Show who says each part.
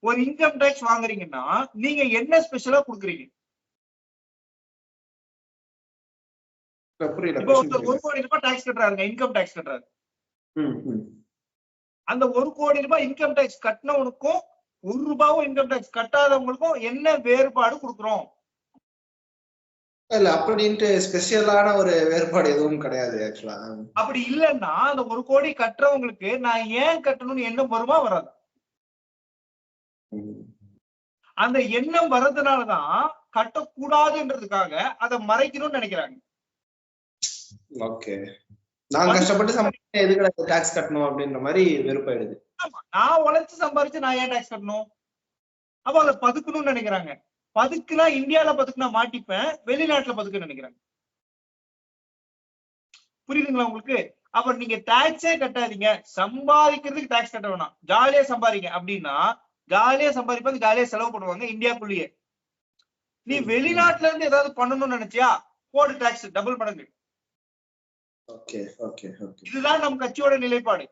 Speaker 1: ஒரு income tax வாங்குறீங்கன்னா நீங்க என்ன ஸ்பெஷலா கொடுக்குறீங்க? இப்போ ஒருத்தர் 1 கோடி ரூபாய் டாக்ஸ் கட்டுறாருங்க, இன்கம் டாக்ஸ் கட்டுறாரு. அந்த 1 கோடி ரூபாய் இன்கம் டாக்ஸ் கட்டினவனுக்கும் 1 ரூபாயும் இன்கம் டாக்ஸ் கட்டாதவங்களுக்கும் என்ன வேறுபாடு கொடுக்குறோம்?
Speaker 2: இல்ல அப்படின்ட்டு ஸ்பெஷலான ஒரு வேறுபாடு எதுவும் கிடையாது ஆக்சுவலா.
Speaker 1: அப்படி இல்லைன்னா அந்த 1 கோடி கட்டுறவங்களுக்கு நான் ஏன் கட்டணும்னு எண்ணம் வருமா வராது? அந்த எண்ணம் வர்றதுனாலதான் கட்டக்கூடாதுன்றதுக்காக அதை மறைக்கணும்னு நினைக்கிறாங்க.
Speaker 2: ஓகே, நான் கஷ்டப்பட்டு சம்பாதிச்சேன் எதுக்கு டாக்ஸ் கட்டணும் அப்படின்ற மாதிரி வெறுப்பாயிடுது.
Speaker 1: ஆமா, நான் உழைச்சு சம்பாதிச்சு நான் ஏன் டாக்ஸ் கட்டணும்? அப்ப அதை பதுக்கணும்னு நினைக்கிறாங்க. பதுக்குனா இந்தியால பதுக்குனா மாட்டிப்பேன், வெளிநாட்டுல பதுக்க நினைக்கிறாங்க. புரியுதுங்களா உங்களுக்கு? அப்ப நீங்க டாக்ஸே கட்டாதீங்க, சம்பாதிக்கிறதுக்கு டாக்ஸ் கட்ட வேணாம், ஜாலியா சம்பாதிங்க அப்படின்னா ஜாலியா சம்பாதிப்பாங்க, ஜாலியா செலவு பண்ணுவாங்க இந்தியாக்குள்ளேயே. நீ வெளிநாட்டுல இருந்து ஏதாவது பண்ணணும்னு நினைச்சியா போடு டாக்ஸ் டபுள் மடங்கு. இதுதான் நம்ம கட்சியோட நிலைப்பாடு.